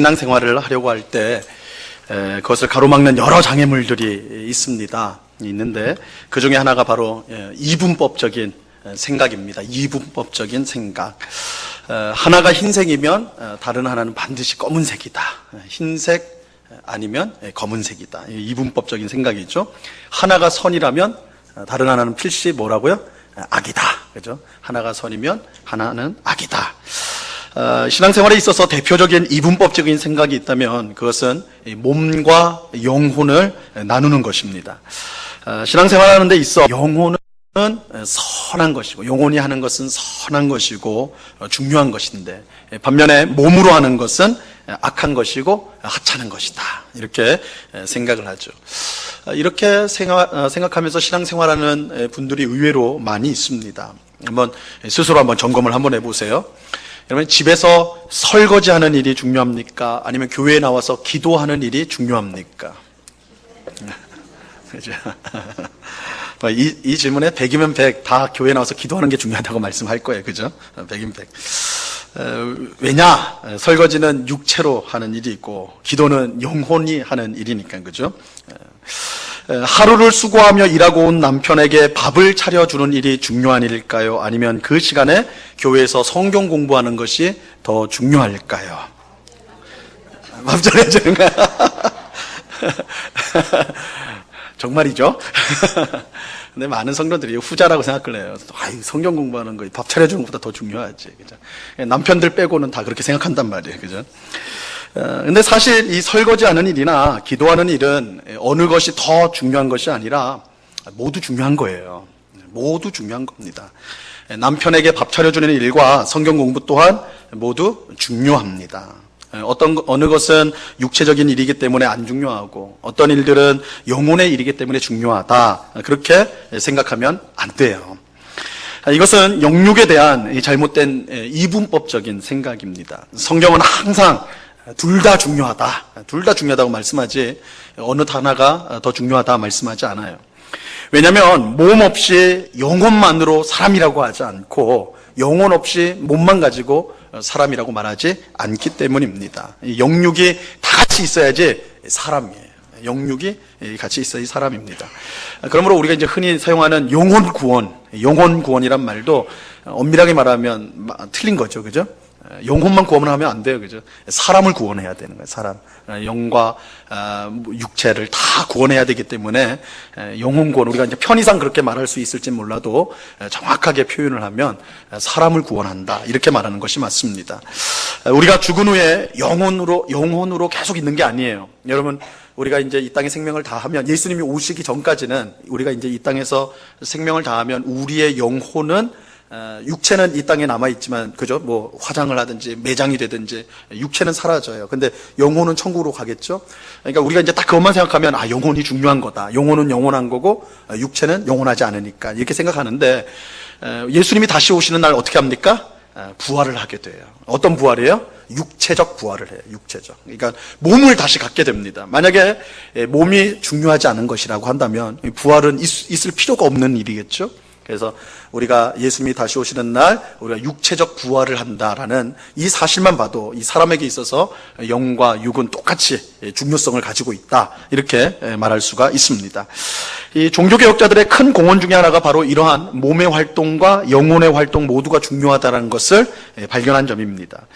신앙생활을 하려고 할 때 그것을 가로막는 여러 장애물들이 있는데 그 중에 하나가 바로 이분법적인 생각입니다. 이분법적인 생각. 하나가 흰색이면 다른 하나는 반드시 검은색이다. 흰색 아니면 검은색이다. 이분법적인 생각이죠. 하나가 선이라면 다른 하나는 필시 뭐라고요? 악이다. 그죠? 하나가 선이면 하나는 악이다. 신앙생활에 있어서 대표적인 이분법적인 생각이 있다면 그것은 몸과 영혼을 나누는 것입니다. 신앙생활하는 데 있어 영혼은 선한 것이고 영혼이 하는 것은 선한 것이고 중요한 것인데 반면에 몸으로 하는 것은 악한 것이고 하찮은 것이다. 이렇게 생각을 하죠. 이렇게 생각하면서 신앙생활하는 분들이 의외로 많이 있습니다. 스스로 한번 점검을 한번 해보세요. 여러분, 집에서 설거지하는 일이 중요합니까? 아니면 교회에 나와서 기도하는 일이 중요합니까? 그죠? 이 질문에 100이면 100 다 교회에 나와서 기도하는 게 중요하다고 말씀할 거예요. 그죠? 100이면 100. 왜냐? 설거지는 육체로 하는 일이 있고 기도는 영혼이 하는 일이니까. 그죠? 하루를 수고하며 일하고 온 남편에게 밥을 차려주는 일이 중요한 일일까요? 아니면 그 시간에 교회에서 성경 공부하는 것이 더 중요할까요? 밥 차려주는 거야. 정말이죠? 근데 많은 성도들이 후자라고 생각을 해요. 성경 공부하는 거, 밥 차려주는 것보다 더 중요하지. 그죠? 남편들 빼고는 다 그렇게 생각한단 말이에요. 그죠? 근데 사실 이 설거지하는 일이나 기도하는 일은 어느 것이 더 중요한 것이 아니라 모두 중요한 거예요. 모두 중요한 겁니다. 남편에게 밥 차려주는 일과 성경 공부 또한 모두 중요합니다. 어느 것은 육체적인 일이기 때문에 안 중요하고 어떤 일들은 영혼의 일이기 때문에 중요하다. 그렇게 생각하면 안 돼요. 이것은 영육에 대한 잘못된 이분법적인 생각입니다. 성경은 항상 둘 다 중요하다. 둘 다 중요하다고 말씀하지 어느 하나가 더 중요하다 말씀하지 않아요. 왜냐하면 몸 없이 영혼만으로 사람이라고 하지 않고 영혼 없이 몸만 가지고 사람이라고 말하지 않기 때문입니다. 영육이 다 같이 있어야지 사람이에요. 영육이 같이 있어야지 사람입니다. 그러므로 우리가 이제 흔히 사용하는 영혼 구원이란 말도 엄밀하게 말하면 틀린 거죠. 그죠? 영혼만 구원하면 안 돼요. 그죠? 사람을 구원해야 되는 거예요. 사람. 영과 육체를 다 구원해야 되기 때문에 영혼 구원, 우리가 이제 편의상 그렇게 말할 수 있을지 몰라도 정확하게 표현을 하면 사람을 구원한다. 이렇게 말하는 것이 맞습니다. 우리가 죽은 후에 영혼으로 계속 있는 게 아니에요. 여러분, 우리가 이제 이 땅에 생명을 다하면 예수님이 오시기 전까지는 우리가 이제 이 땅에서 생명을 다하면 우리의 영혼은 육체는 이 땅에 남아있지만, 그죠? 뭐, 화장을 하든지, 매장이 되든지, 육체는 사라져요. 근데 영혼은 천국으로 가겠죠? 그러니까 우리가 이제 딱 그것만 생각하면, 영혼이 중요한 거다. 영혼은 영원한 거고, 육체는 영원하지 않으니까. 이렇게 생각하는데, 예수님이 다시 오시는 날 어떻게 합니까? 부활을 하게 돼요. 어떤 부활이에요? 육체적 부활을 해요. 육체적. 그러니까 몸을 다시 갖게 됩니다. 만약에 몸이 중요하지 않은 것이라고 한다면, 부활은 있을 필요가 없는 일이겠죠? 그래서 우리가 예수님이 다시 오시는 날 우리가 육체적 부활을 한다라는 이 사실만 봐도 이 사람에게 있어서 영과 육은 똑같이 중요성을 가지고 있다, 이렇게 말할 수가 있습니다. 이 종교개혁자들의 큰 공헌 중에 하나가 바로 이러한 몸의 활동과 영혼의 활동 모두가 중요하다는 것을 발견한 점입니다.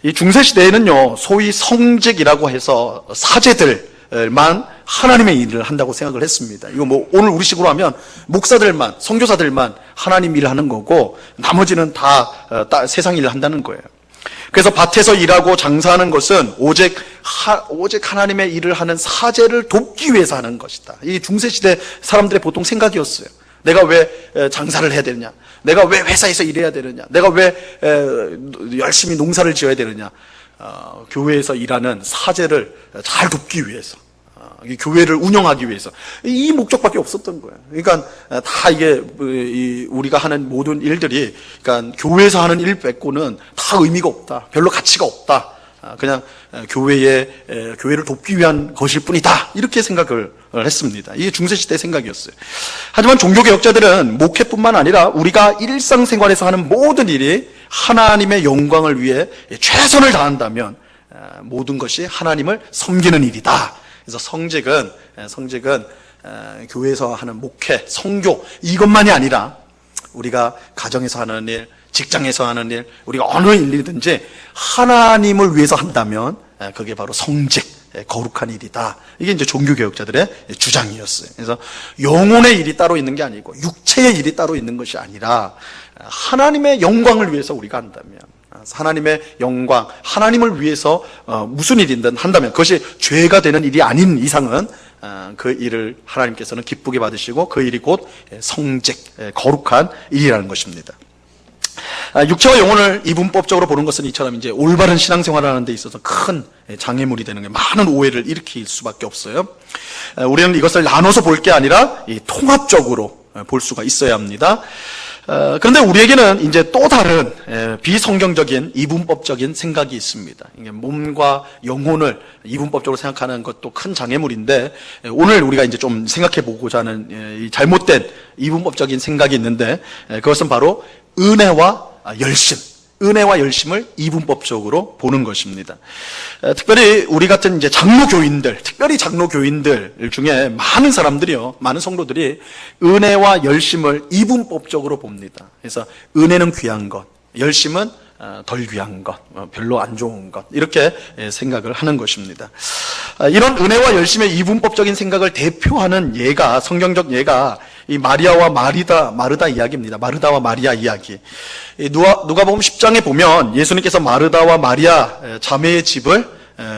이 중세시대에는요, 소위 성직이라고 해서 사제들만 하나님의 일을 한다고 생각을 했습니다. 이거 뭐 오늘 우리식으로 하면 목사들만, 선교사들만 하나님 일을 하는 거고 나머지는 다 세상 일을 한다는 거예요. 그래서 밭에서 일하고 장사하는 것은 오직 하나님의 일을 하는 사제를 돕기 위해서 하는 것이다. 이 중세시대 사람들의 보통 생각이었어요. 내가 왜 장사를 해야 되느냐? 내가 왜 회사에서 일해야 되느냐? 내가 왜 열심히 농사를 지어야 되느냐? 교회에서 일하는 사제를 잘 돕기 위해서, 교회를 운영하기 위해서, 이 목적밖에 없었던 거예요. 그러니까 다 이게 우리가 하는 모든 일들이, 그러니까 교회에서 하는 일 빼고는 다 의미가 없다, 별로 가치가 없다, 그냥 교회를 돕기 위한 것일 뿐이다, 이렇게 생각을 했습니다. 이게 중세시대 생각이었어요. 하지만 종교개혁자들은 목회뿐만 아니라 우리가 일상생활에서 하는 모든 일이 하나님의 영광을 위해 최선을 다한다면 모든 것이 하나님을 섬기는 일이다. 그래서 성직은 교회에서 하는 목회, 선교 이것만이 아니라 우리가 가정에서 하는 일, 직장에서 하는 일, 우리가 어느 일이든지 하나님을 위해서 한다면 그게 바로 성직, 거룩한 일이다. 이게 이제 종교개혁자들의 주장이었어요. 그래서 영혼의 일이 따로 있는 게 아니고 육체의 일이 따로 있는 것이 아니라 하나님의 영광을 위해서 우리가 한다면, 하나님의 영광, 하나님을 위해서 무슨 일이든 한다면 그것이 죄가 되는 일이 아닌 이상은 그 일을 하나님께서는 기쁘게 받으시고 그 일이 곧 성직, 거룩한 일이라는 것입니다. 육체와 영혼을 이분법적으로 보는 것은 이처럼 이제 올바른 신앙생활을 하는 데 있어서 큰 장애물이 되는 게 많은 오해를 일으킬 수밖에 없어요. 우리는 이것을 나눠서 볼 게 아니라 통합적으로 볼 수가 있어야 합니다. 그런데 우리에게는 이제 또 다른 비성경적인 이분법적인 생각이 있습니다. 몸과 영혼을 이분법적으로 생각하는 것도 큰 장애물인데, 오늘 우리가 이제 좀 생각해 보고자 하는 잘못된 이분법적인 생각이 있는데, 그것은 바로 은혜와 열심, 은혜와 열심을 이분법적으로 보는 것입니다. 특별히 우리 같은 이제 특별히 장로교인들 중에 많은 사람들이요, 많은 성도들이 은혜와 열심을 이분법적으로 봅니다. 그래서 은혜는 귀한 것, 열심은 덜 귀한 것, 별로 안 좋은 것, 이렇게 생각을 하는 것입니다. 이런 은혜와 열심의 이분법적인 생각을 대표하는 예가, 성경적 예가 이 마리아와 마르다 이야기입니다. 마르다와 마리아 이야기. 누가복음 10장에 보면 예수님께서 마르다와 마리아 자매의 집을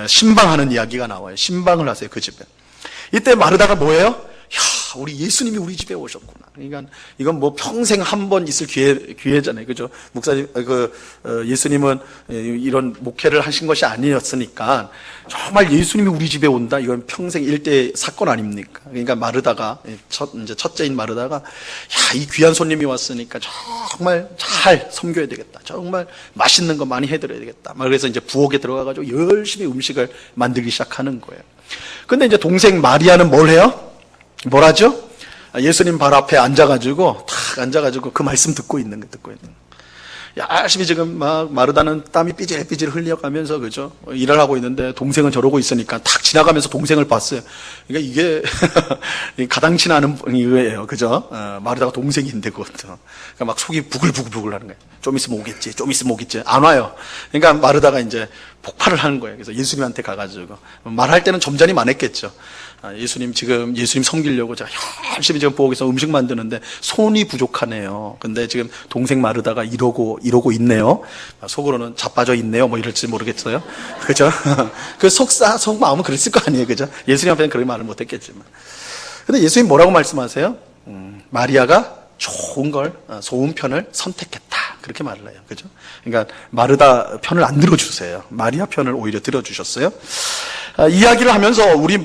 신방하는 이야기가 나와요. 신방을 하세요, 그 집에. 이때 마르다가 뭐예요? 우리 예수님이 우리 집에 오셨구나. 그러니까 이건 뭐 평생 한 번 있을 기회잖아요. 그죠? 목사님, 예수님은 이런 목회를 하신 것이 아니었으니까 정말 예수님이 우리 집에 온다. 이건 평생 일대 사건 아닙니까? 그러니까 마르다가, 첫째인 마르다가, 이 귀한 손님이 왔으니까 정말 잘 섬겨야 되겠다. 정말 맛있는 거 많이 해드려야 되겠다. 그래서 이제 부엌에 들어가가지고 열심히 음식을 만들기 시작하는 거예요. 근데 이제 동생 마리아는 뭘 해요? 뭘 하죠? 예수님 발 앞에 앉아가지고 그 말씀 듣고 있는 거예요. 열심히 지금 막 마르다는 땀이 삐질삐질 흘려가면서, 그죠? 일을 하고 있는데 동생은 저러고 있으니까 탁 지나가면서 동생을 봤어요. 그러니까 이게 가당치 않은 이거예요. 그죠? 마르다가 동생인데 그것도. 그러니까 막 속이 부글부글 하는 거예요. 좀 있으면 오겠지. 안 와요. 그러니까 마르다가 이제 폭발을 하는 거예요. 그래서 예수님한테 가가지고 말할 때는 점잖이 많았겠죠. 예수님 섬기려고 제가 열심히 지금 부엌에서 음식 만드는데 손이 부족하네요. 근데 지금 동생 마르다가 이러고 있네요. 속으로는 자빠져 있네요. 뭐 이럴지 모르겠어요. 그죠? 그 속마음은 그랬을 거 아니에요. 그죠? 예수님 앞에는 그런 말을 못 했겠지만. 근데 예수님 뭐라고 말씀하세요? 마리아가 좋은 편을 선택했다. 그렇게 말을 해요. 그죠? 그러니까 마르다 편을 안 들어주세요. 마리아 편을 오히려 들어주셨어요. 이야기를 하면서 우리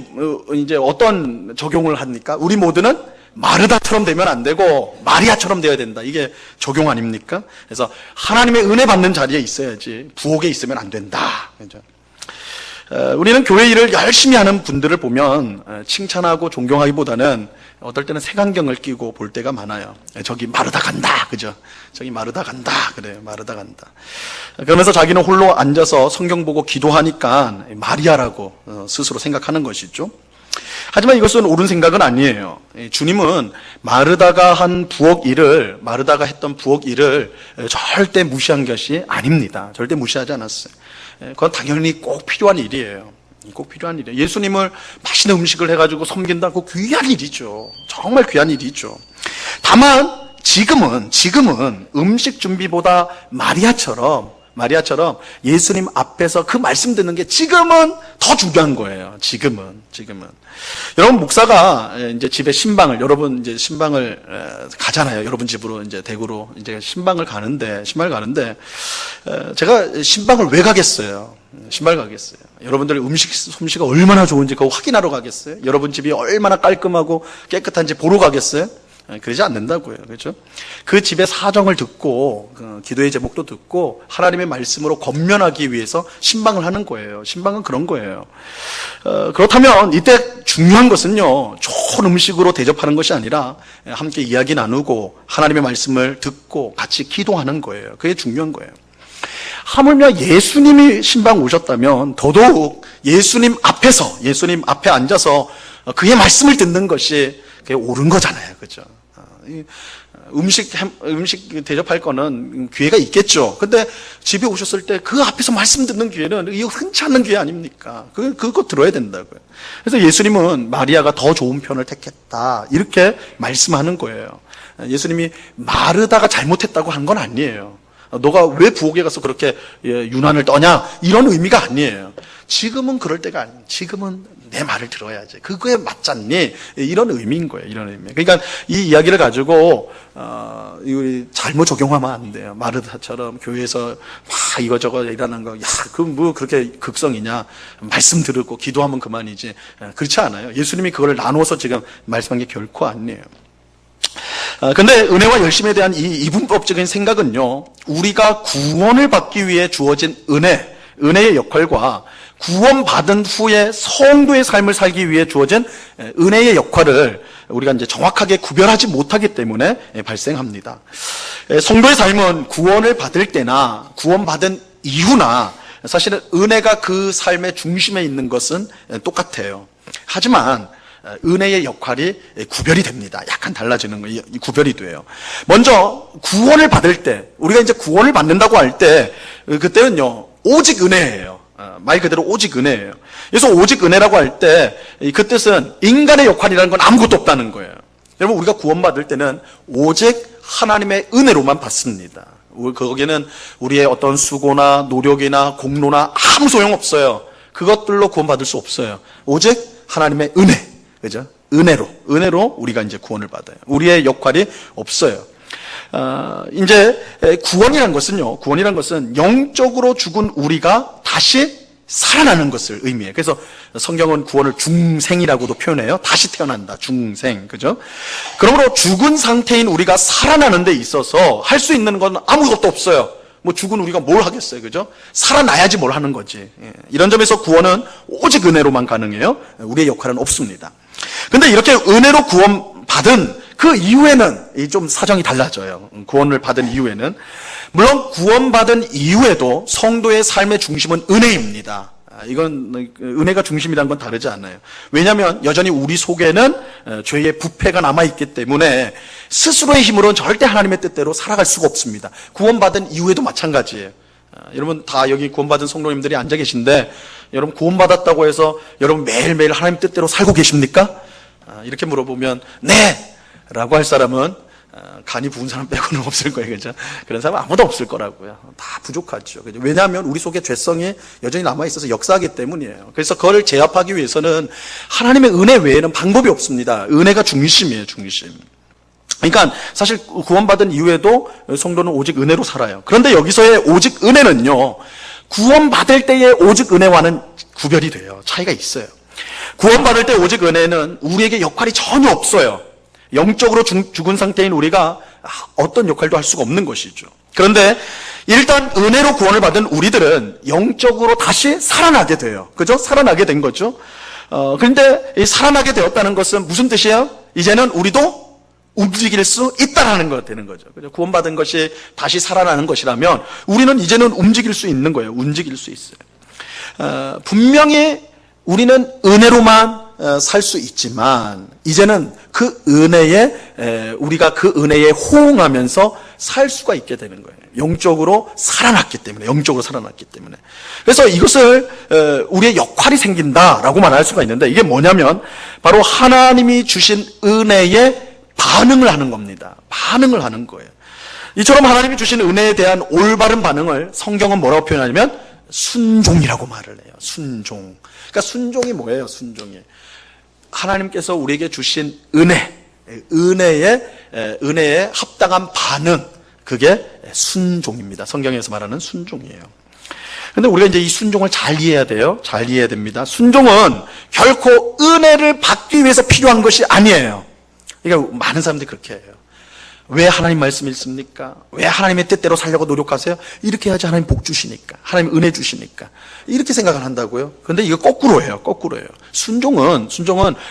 이제 어떤 적용을 합니까? 우리 모두는 마르다처럼 되면 안 되고 마리아처럼 되어야 된다. 이게 적용 아닙니까? 그래서 하나님의 은혜 받는 자리에 있어야지 부엌에 있으면 안 된다. 그죠? 우리는 교회 일을 열심히 하는 분들을 보면 칭찬하고 존경하기보다는 어떨 때는 색안경을 끼고 볼 때가 많아요. 저기 마르다 간다. 그죠? 저기 마르다 간다. 그래요. 마르다 간다. 그러면서 자기는 홀로 앉아서 성경 보고 기도하니까 마리아라고 스스로 생각하는 것이죠. 하지만 이것은 옳은 생각은 아니에요. 주님은 마르다가 했던 부엌 일을 절대 무시한 것이 아닙니다. 절대 무시하지 않았어요. 그건 당연히 꼭 필요한 일이에요. 예수님을 맛있는 음식을 해가지고 섬긴다. 그거 귀한 일이죠. 정말 귀한 일이죠. 다만 지금은 음식 준비보다 마리아처럼 예수님 앞에서 그 말씀 듣는 게 지금은 더 중요한 거예요. 지금은. 여러분, 목사가 이제 집에 여러분 이제 신방을 가잖아요. 여러분 집으로 이제 대구로 이제 신방을 가는데, 제가 신방을 왜 가겠어요? 여러분들의 음식 솜씨가 얼마나 좋은지 그거 확인하러 가겠어요? 여러분 집이 얼마나 깔끔하고 깨끗한지 보러 가겠어요? 그러지 않는다고요. 그렇죠? 그 집의 사정을 듣고 기도의 제목도 듣고 하나님의 말씀으로 권면하기 위해서 신방을 하는 거예요. 신방은 그런 거예요. 그렇다면 이때 중요한 것은요, 좋은 음식으로 대접하는 것이 아니라 함께 이야기 나누고 하나님의 말씀을 듣고 같이 기도하는 거예요. 그게 중요한 거예요. 하물며 예수님이 신방 오셨다면 더더욱 예수님 앞에 앉아서 그의 말씀을 듣는 것이 그게 옳은 거잖아요. 그죠? 음식 대접할 거는 기회가 있겠죠. 근데 집에 오셨을 때 그 앞에서 말씀 듣는 기회는 이거 흔치 않는 기회 아닙니까? 그거 들어야 된다고요. 그래서 예수님은 마리아가 더 좋은 편을 택했다. 이렇게 말씀하는 거예요. 예수님이 마르다가 잘못했다고 한 건 아니에요. 너가 왜 부엌에 가서 그렇게 유난을 떠냐? 이런 의미가 아니에요. 지금은 그럴 때가 아니에요. 지금은 내 말을 들어야지. 그거에 맞잖니? 이런 의미인 거예요. 이런 의미. 그러니까 이 이야기를 가지고 잘못 적용하면 안 돼요. 마르다처럼 교회에서 막 이거저거 일하는 거, 그 뭐 그렇게 극성이냐? 말씀 들었고 기도하면 그만이지. 그렇지 않아요. 예수님이 그걸 나누어서 지금 말씀한 게 결코 아니에요. 근데 은혜와 열심에 대한 이 이분법적인 생각은요, 우리가 구원을 받기 위해 주어진 은혜의 역할과 구원받은 후에 성도의 삶을 살기 위해 주어진 은혜의 역할을 우리가 이제 정확하게 구별하지 못하기 때문에 발생합니다. 성도의 삶은 구원을 받을 때나 구원받은 이후나 사실은 은혜가 그 삶의 중심에 있는 것은 똑같아요. 하지만 은혜의 역할이 구별이 됩니다. 약간 달라지는 거예요. 구별이 돼요. 먼저 구원을 받을 때, 우리가 이제 구원을 받는다고 할 때 그때는요 오직 은혜예요. 말 그대로 오직 은혜예요. 그래서 오직 은혜라고 할 때 그 뜻은 인간의 역할이라는 건 아무것도 없다는 거예요. 여러분, 우리가 구원받을 때는 오직 하나님의 은혜로만 받습니다. 거기에는 우리의 어떤 수고나 노력이나 공로나 아무 소용없어요. 그것들로 구원받을 수 없어요. 오직 하나님의 은혜, 그죠? 은혜로 우리가 이제 구원을 받아요. 우리의 역할이 없어요. 이제 구원이란 것은 영적으로 죽은 우리가 다시 살아나는 것을 의미해요. 그래서 성경은 구원을 중생이라고도 표현해요. 다시 태어난다, 중생, 그죠? 그러므로 죽은 상태인 우리가 살아나는 데 있어서 할 수 있는 건 아무것도 없어요. 뭐 죽은 우리가 뭘 하겠어요, 그죠? 살아나야지 뭘 하는 거지. 이런 점에서 구원은 오직 은혜로만 가능해요. 우리의 역할은 없습니다. 근데 이렇게 은혜로 구원받은 그 이후에는 좀 사정이 달라져요. 구원을 받은 이후에는. 물론 구원받은 이후에도 성도의 삶의 중심은 은혜입니다. 이건 은혜가 중심이라는 건 다르지 않아요. 왜냐하면 여전히 우리 속에는 죄의 부패가 남아있기 때문에 스스로의 힘으로는 절대 하나님의 뜻대로 살아갈 수가 없습니다. 구원받은 이후에도 마찬가지예요. 여러분 다 여기 구원받은 성도님들이 앉아 계신데, 여러분 구원받았다고 해서 여러분 매일매일 하나님 뜻대로 살고 계십니까? 이렇게 물어보면 네! 라고 할 사람은 간이 부은 사람 빼고는 없을 거예요. 그죠? 그런 사람 아무도 없을 거라고요. 다 부족하죠. 그죠? 왜냐하면 우리 속에 죄성이 여전히 남아있어서 역사하기 때문이에요. 그래서 그걸 제압하기 위해서는 하나님의 은혜 외에는 방법이 없습니다. 은혜가 중심이에요, 중심. 그러니까 사실 구원받은 이후에도 성도는 오직 은혜로 살아요. 그런데 여기서의 오직 은혜는요, 구원받을 때의 오직 은혜와는 구별이 돼요. 차이가 있어요. 구원받을 때 오직 은혜는 우리에게 역할이 전혀 없어요. 영적으로 죽은 상태인 우리가 어떤 역할도 할 수가 없는 것이죠. 그런데 일단 은혜로 구원을 받은 우리들은 영적으로 다시 살아나게 돼요. 그죠? 살아나게 된 거죠. 그런데 이 살아나게 되었다는 것은 무슨 뜻이에요? 이제는 우리도 움직일 수 있다라는 거 되는 거죠. 그죠? 구원받은 것이 다시 살아나는 것이라면 우리는 이제는 움직일 수 있는 거예요. 움직일 수 있어요. 분명히 우리는 은혜로만 살 수 있지만 이제는 그 은혜에 우리가 그 은혜에 호응하면서 살 수가 있게 되는 거예요. 영적으로 살아났기 때문에. 그래서 이것을 우리의 역할이 생긴다라고 말할 수가 있는데, 이게 뭐냐면 바로 하나님이 주신 은혜에 반응을 하는 겁니다. 반응을 하는 거예요. 이처럼 하나님이 주신 은혜에 대한 올바른 반응을 성경은 뭐라고 표현하냐면 순종이라고 말을 해요. 순종. 그러니까 순종이 뭐예요? 순종이 하나님께서 우리에게 주신 은혜에 합당한 반응, 그게 순종입니다. 성경에서 말하는 순종이에요. 근데 우리가 이제 이 순종을 잘 이해해야 돼요. 잘 이해해야 됩니다. 순종은 결코 은혜를 받기 위해서 필요한 것이 아니에요. 그러니까 많은 사람들이 그렇게 해요. 왜 하나님 말씀 읽습니까? 왜 하나님의 뜻대로 살려고 노력하세요? 이렇게 해야지 하나님 복 주시니까, 하나님 은혜 주시니까, 이렇게 생각을 한다고요. 그런데 이거 거꾸로예요. 순종은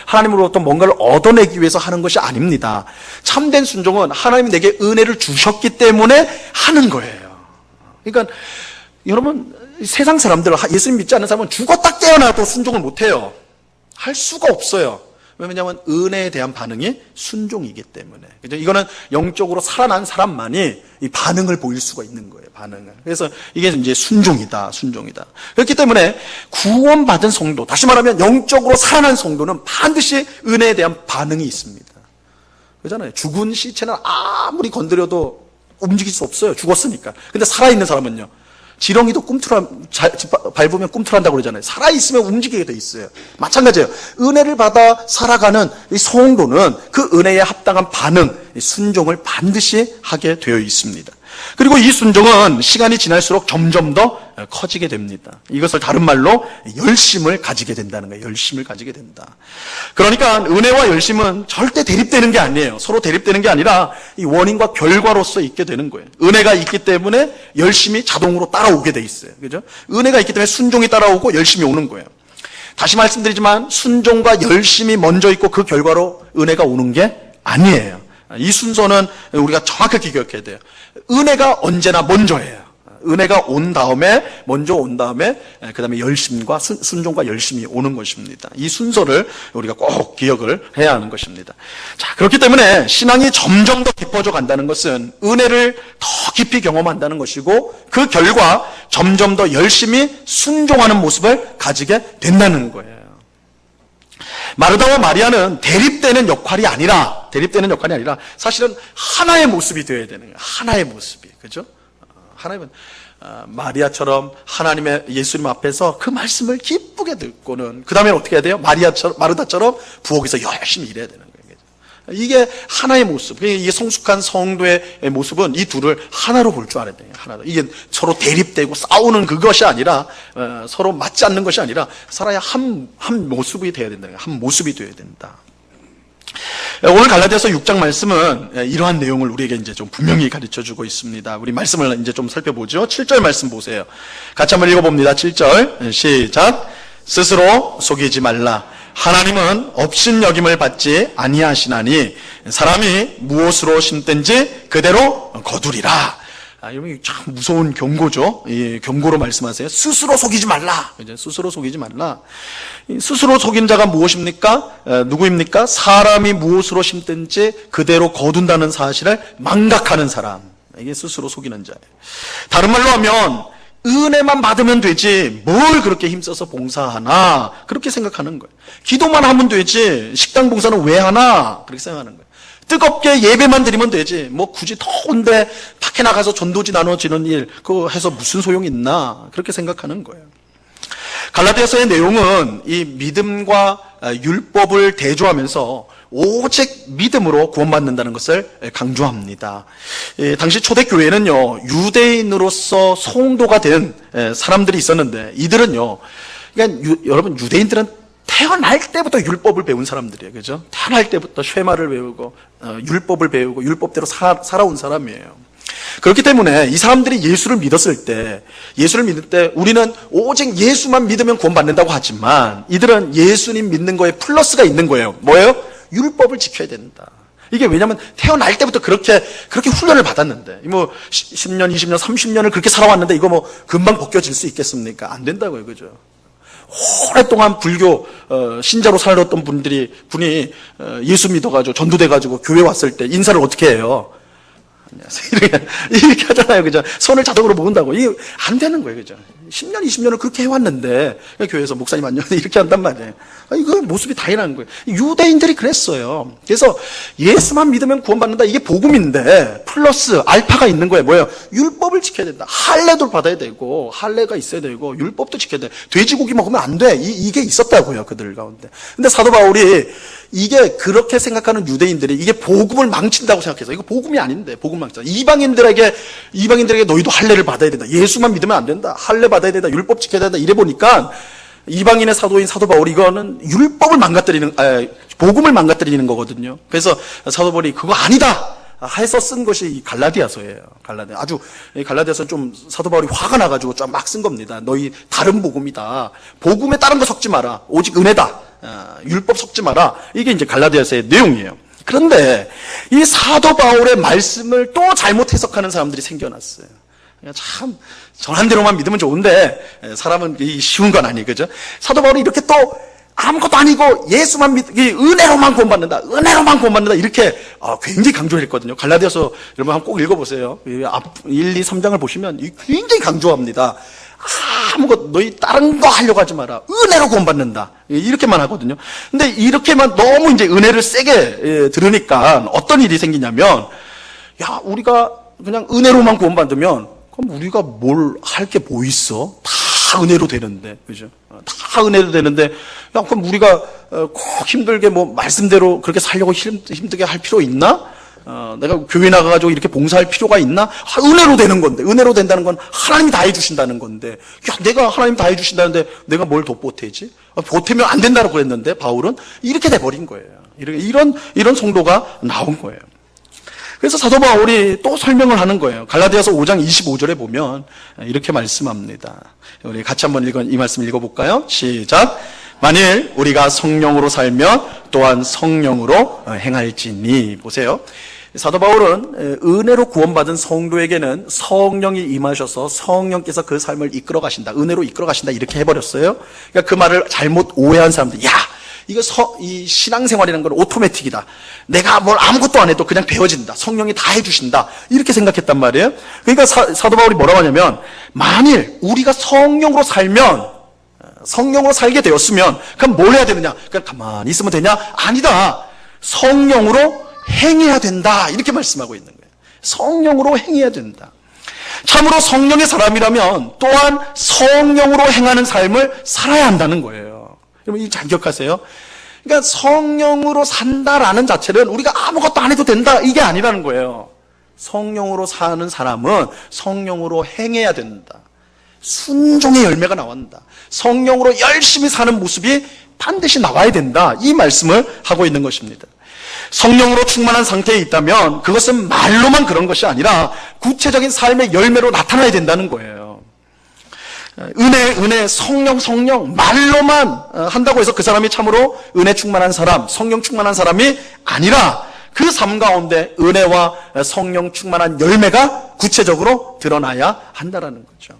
하나님으로부터 뭔가를 얻어내기 위해서 하는 것이 아닙니다. 참된 순종은 하나님이 내게 은혜를 주셨기 때문에 하는 거예요. 그러니까 여러분, 세상 사람들, 예수님 믿지 않는 사람은 죽었다 깨어나도 순종을 못해요. 할 수가 없어요. 왜냐하면 은혜에 대한 반응이 순종이기 때문에. 그죠? 이거는 영적으로 살아난 사람만이 이 반응을 보일 수가 있는 거예요. 반응을. 그래서 이게 이제 순종이다. 그렇기 때문에 구원받은 성도, 다시 말하면 영적으로 살아난 성도는 반드시 은혜에 대한 반응이 있습니다. 그렇잖아요. 죽은 시체는 아무리 건드려도 움직일 수 없어요. 죽었으니까. 근데 살아있는 사람은요. 지렁이도 밟으면 꿈틀한다고 그러잖아요. 살아있으면 움직이게 돼 있어요. 마찬가지예요. 은혜를 받아 살아가는 이 성도는 그 은혜에 합당한 반응, 순종을 반드시 하게 되어 있습니다. 그리고 이 순종은 시간이 지날수록 점점 더 커지게 됩니다. 이것을 다른 말로 열심을 가지게 된다는 거예요. 열심을 가지게 된다. 그러니까 은혜와 열심은 절대 대립되는 게 아니에요. 서로 대립되는 게 아니라 이 원인과 결과로서 있게 되는 거예요. 은혜가 있기 때문에 열심이 자동으로 따라오게 돼 있어요. 그죠? 은혜가 있기 때문에 순종이 따라오고 열심이 오는 거예요. 다시 말씀드리지만 순종과 열심이 먼저 있고 그 결과로 은혜가 오는 게 아니에요. 이 순서는 우리가 정확하게 기억해야 돼요. 은혜가 언제나 먼저예요. 은혜가 먼저 온 다음에 그 다음에 열심과 순종과 열심이 오는 것입니다. 이 순서를 우리가 꼭 기억을 해야 하는 것입니다. 자, 그렇기 때문에 신앙이 점점 더 깊어져 간다는 것은 은혜를 더 깊이 경험한다는 것이고 그 결과 점점 더 열심히 순종하는 모습을 가지게 된다는 거예요. 마르다와 마리아는 대립되는 역할이 아니라 사실은 하나의 모습이 되어야 되는 거예요. 하나의 모습이. 그죠? 마리아처럼 하나님의 예수님 앞에서 그 말씀을 기쁘게 듣고는 그 다음에 어떻게 해야 돼요? 마르다처럼 부엌에서 열심히 일해야 되는 거예요. 이게 하나의 모습. 이게 성숙한 성도의 모습은 이 둘을 하나로 볼 줄 알아야 돼요. 하나로. 이게 서로 대립되고 싸우는 그것이 아니라 서로 맞지 않는 것이 아니라 살아야 한 모습이 되어야 된다. 한 모습이 되어야 된다. 오늘 갈라디아서 6장 말씀은 이러한 내용을 우리에게 이제 좀 분명히 가르쳐 주고 있습니다. 우리 말씀을 이제 좀 살펴보죠. 7절 말씀 보세요. 같이 한번 읽어봅니다. 7절 시작. 스스로 속이지 말라. 하나님은 업신여김을 받지 아니하시나니 사람이 무엇으로 심든지 그대로 거두리라. 여러분 참 무서운 경고죠. 경고로 말씀하세요. 스스로 속이지 말라. 스스로 속이지 말라. 스스로 속인 자가 무엇입니까? 누구입니까? 사람이 무엇으로 심든지 그대로 거둔다는 사실을 망각하는 사람. 이게 스스로 속이는 자예요. 다른 말로 하면 은혜만 받으면 되지 뭘 그렇게 힘써서 봉사하나 그렇게 생각하는 거예요. 기도만 하면 되지 식당 봉사는 왜 하나 그렇게 생각하는 거예요. 뜨겁게 예배만 드리면 되지 뭐 굳이 더운데 밖에 나가서 전도지 나눠지는 일 그거 해서 무슨 소용이 있나 그렇게 생각하는 거예요. 갈라디아서의 내용은 이 믿음과 율법을 대조하면서 오직 믿음으로 구원받는다는 것을 강조합니다. 당시 초대교회는요, 유대인으로서 성도가 된 사람들이 있었는데, 이들은요, 그러니까 여러분, 유대인들은 태어날 때부터 율법을 배운 사람들이에요. 그죠? 태어날 때부터 쉐마를 배우고, 율법을 배우고, 율법대로 살아온 사람이에요. 그렇기 때문에 이 사람들이 예수를 믿을 때 우리는 오직 예수만 믿으면 구원받는다고 하지만 이들은 예수님 믿는 거에 플러스가 있는 거예요. 뭐예요? 율법을 지켜야 된다. 이게 왜냐면 태어날 때부터 그렇게 훈련을 받았는데, 10년, 20년, 30년을 그렇게 살아왔는데 이거 뭐 금방 벗겨질 수 있겠습니까? 안 된다고요. 그죠? 오랫동안 불교, 신자로 살았던 분이 예수 믿어가지고 전도돼가지고 교회 왔을 때 인사를 어떻게 해요? 안녕하세요. 이렇게 하잖아요. 그죠? 손을 자동으로 모은다고. 이게 안 되는 거예요. 그죠? 10년, 20년을 그렇게 해왔는데, 교회에서 목사님 안녕하세요. 이렇게 한단 말이에요. 이거 모습이 당연한 거예요. 유대인들이 그랬어요. 그래서 예수만 믿으면 구원받는다. 이게 복음인데, 플러스 알파가 있는 거예요. 뭐예요? 율법을 지켜야 된다. 할례도 받아야 되고, 할례가 있어야 되고, 율법도 지켜야 돼. 돼지고기 먹으면 안 돼. 이게 있었다고요. 그들 가운데. 근데 사도 바울이 이게 그렇게 생각하는 유대인들이 이게 복음을 망친다고 생각해서 이거 복음이 아닌데 복음 망친다. 이방인들에게 너희도 할례를 받아야 된다. 예수만 믿으면 안 된다. 할례 받아야 된다. 율법 지켜야 된다. 이래 보니까 이방인의 사도인 사도 바울이 이거는 율법을 복음을 망가뜨리는 거거든요. 그래서 사도 바울이 그거 아니다 해서 쓴 것이 이 갈라디아서예요. 갈라디아서는 좀 사도 바울이 화가 나가지고 좀 막 쓴 겁니다. 너희 다른 복음이다. 복음에 다른 거 섞지 마라. 오직 은혜다. 율법 섞지 마라. 이게 이제 갈라디아서의 내용이에요. 그런데 이 사도 바울의 말씀을 또 잘못 해석하는 사람들이 생겨났어요. 참 전한 대로만 믿으면 좋은데 사람은 쉬운 건 아니, 그죠? 사도 바울이 이렇게 또 아무것도 아니고 예수만 은혜로만 구원받는다, 은혜로만 구원받는다, 이렇게 굉장히 강조했거든요. 갈라디아서 여러분 한번 꼭 읽어보세요. 1, 2, 3장을 보시면 굉장히 강조합니다. 아무것도 너희 다른 거 하려고 하지 마라, 은혜로 구원받는다, 이렇게만 하거든요. 근데 이렇게만 너무 이제 은혜를 세게 들으니까 어떤 일이 생기냐면, 야, 우리가 그냥 은혜로만 구원받으면 그럼 우리가 뭘 할 게 뭐 있어? 다 은혜로 되는데, 그죠? 다 은혜로 되는데, 야, 그럼 우리가 꼭 힘들게 뭐 말씀대로 그렇게 살려고 힘들게 할 필요 있나? 내가 교회 나가가지고 이렇게 봉사할 필요가 있나? 은혜로 되는 건데, 은혜로 된다는 건 하나님이 다 해주신다는 건데, 야, 내가 하나님 다 해주신다는데 내가 뭘 더 보태지? 보태면 안 된다고 그랬는데 바울은 이렇게 돼버린 거예요. 이런 성도가 나온 거예요. 그래서 사도 바울이 또 설명을 하는 거예요. 갈라디아서 5장 25절에 보면 이렇게 말씀합니다. 우리 같이 한번 이 말씀 읽어볼까요? 시작. 만일 우리가 성령으로 살면 또한 성령으로 행할지니. 보세요. 사도 바울은 은혜로 구원받은 성도에게는 성령이 임하셔서 성령께서 그 삶을 이끌어 가신다, 은혜로 이끌어 가신다, 이렇게 해버렸어요. 그러니까 그 말을 잘못 오해한 사람들, 야, 이 신앙생활이라는 건 오토매틱이다, 내가 뭘 아무것도 안 해도 그냥 배워진다, 성령이 다 해주신다, 이렇게 생각했단 말이에요. 그러니까 사도 바울이 뭐라고 하냐면, 만일 우리가 성령으로 살면, 성령으로 살게 되었으면 그럼 뭘 해야 되느냐? 그냥 가만히 있으면 되냐? 아니다. 성령으로 행해야 된다, 이렇게 말씀하고 있는 거예요. 성령으로 행해야 된다. 참으로 성령의 사람이라면 또한 성령으로 행하는 삶을 살아야 한다는 거예요. 여러분, 이 잘 기억하세요. 그러니까 성령으로 산다라는 자체는 우리가 아무것도 안 해도 된다, 이게 아니라는 거예요. 성령으로 사는 사람은 성령으로 행해야 된다. 순종의 열매가 나온다. 성령으로 열심히 사는 모습이 반드시 나와야 된다, 이 말씀을 하고 있는 것입니다. 성령으로 충만한 상태에 있다면 그것은 말로만 그런 것이 아니라 구체적인 삶의 열매로 나타나야 된다는 거예요. 은혜, 성령 말로만 한다고 해서 그 사람이 참으로 은혜 충만한 사람, 성령 충만한 사람이 아니라 그 삶 가운데 은혜와 성령 충만한 열매가 구체적으로 드러나야 한다는 거죠.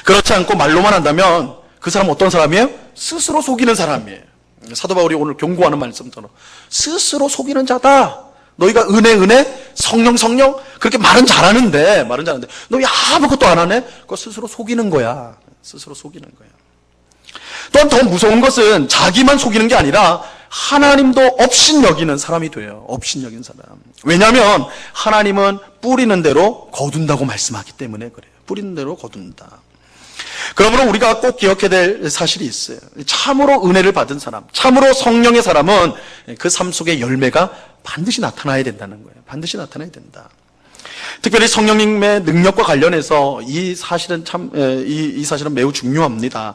그렇지 않고 말로만 한다면 그 사람은 어떤 사람이에요? 스스로 속이는 사람이에요. 사도 바울이 오늘 경고하는 말씀처럼 스스로 속이는 자다. 너희가 은혜, 성령 그렇게 말은 잘하는데 너희 아무것도 안 하네? 그거 스스로 속이는 거야. 스스로 속이는 거야. 또한 더 무서운 것은 자기만 속이는 게 아니라 하나님도 업신여기는 사람이 돼요. 업신여긴 사람. 왜냐하면 하나님은 뿌리는 대로 거둔다고 말씀하기 때문에 그래요. 뿌리는 대로 거둔다. 그러므로 우리가 꼭 기억해야 될 사실이 있어요. 참으로 은혜를 받은 사람, 참으로 성령의 사람은 그 삶 속의 열매가 반드시 나타나야 된다는 거예요. 반드시 나타나야 된다. 특별히 성령님의 능력과 관련해서 이 사실은 매우 중요합니다.